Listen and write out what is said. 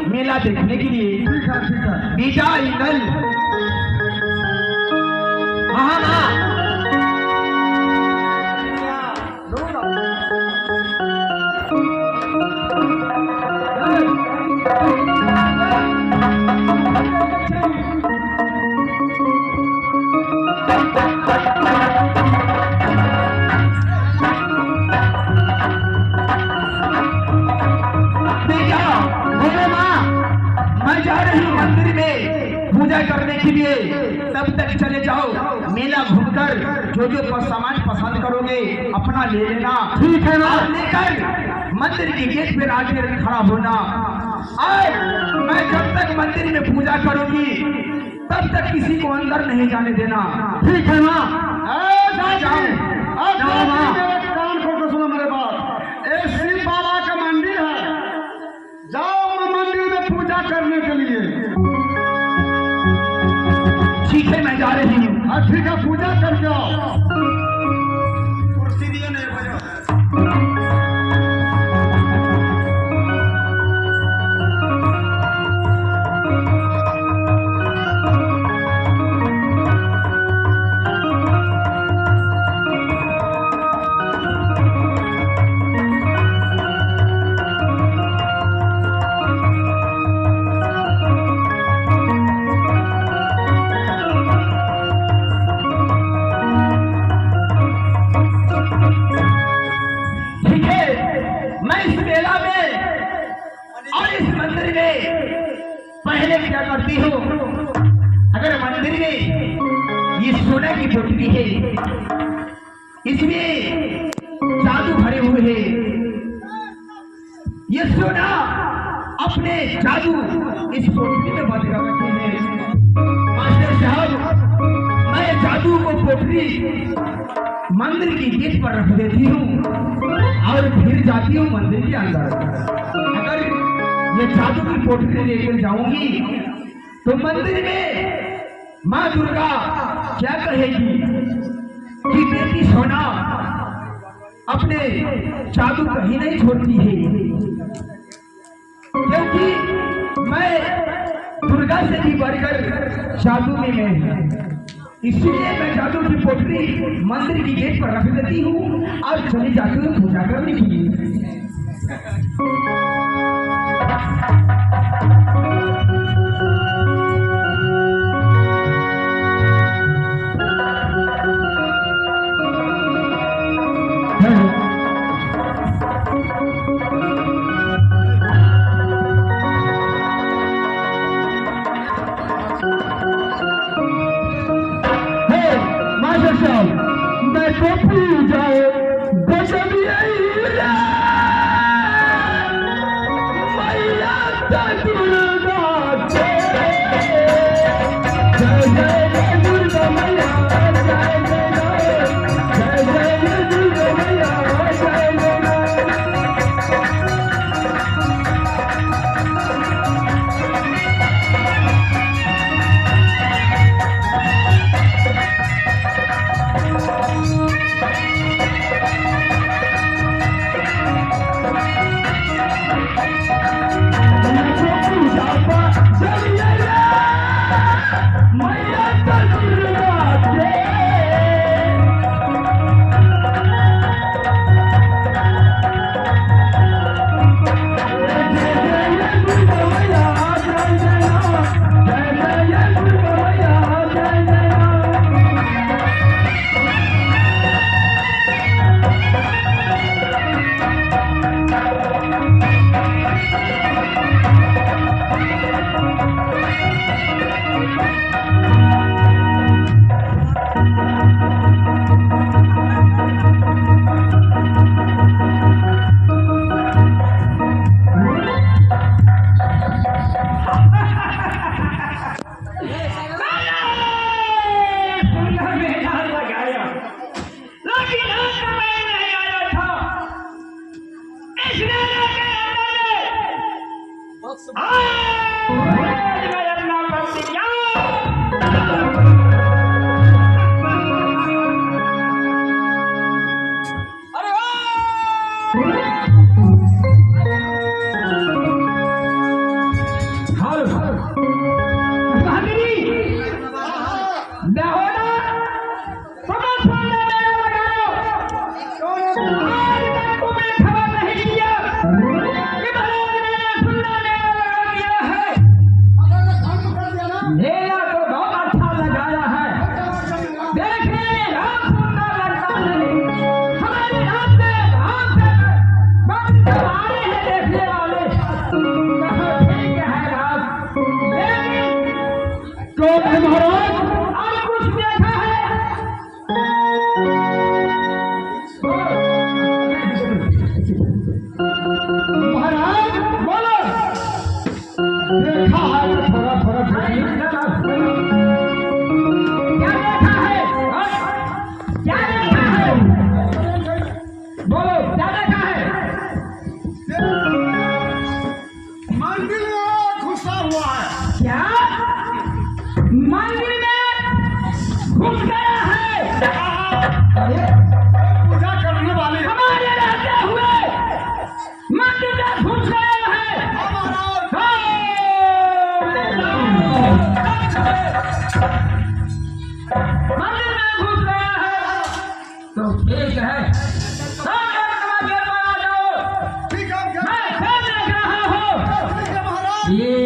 मेला देखने के लिए। ठीक है। बीजा इंदल हाँ हाँ करने के लिए। तब तक चले जाओ, मेला घूमकर जो जो सामान पसंद करोगे अपना ले लेना। ठीक है ना? और लेकर मंदिर के गेट पे आके खड़ा होना। और मैं जब तक मंदिर में पूजा करूंगी तब तक किसी को अंदर नहीं जाने देना। ठीक है ना? जाओ। कान खोल कर सुनो मेरे बात। एक शिव बाबा का मंदिर है, जाओ मंदिर में पूजा करने के लिए। ठीक है, मैं जा रही हूँ। हाँ ठीक है, पूजा करके आओ। कुर्सी दिए नहीं पहले क्या करती हो, अगर मंदिर में ये सोने की पोटली है, इसमें जादू भरे हुए हैं, ये सोना अपने जादू इस पोटली में बंद कर रखे हैं। मास्टर साहब, मैं जादू को पोटली मंदिर की गेट पर रख देती हूँ और फिर जाती हूँ मंदिर के अंदर। अगर ये जादू की पोटली लेकर जाऊंगी तो मंदिर में माँ दुर्गा क्या कहेगी कि बेटी सोना अपने जादू कहीं नहीं छोड़ती है, क्योंकि मैं दुर्गा से भी बढ़कर जादू में मैं हूँ। इसलिए मैं जादू की पोटली मंदिर की गेट पर रख देती हूँ और चली जाती हूँ पूजा करने के लिए। मैं तो पूजाए मैया दुर्गा जय दुर्गा मैया कौन है महाराज? और कुछ देखा है? महाराज बोलो। देखा है तो थोड़ा थोड़ा क्या देखा है? क्या देखा है? बोलो, क्या देखा है? मंदिर में घुसा हुआ है। क्या मंदिर में घुस गया है? पूजा करने वाले हमारे रहते हुए मंदिर में घुस गया है। मंदिर में घुस गया है तो ठीक है, सब लोग गेट पर आ जाओ। ठीक है मैं सब देख रहा हूँ। ठीक है महाराज। ये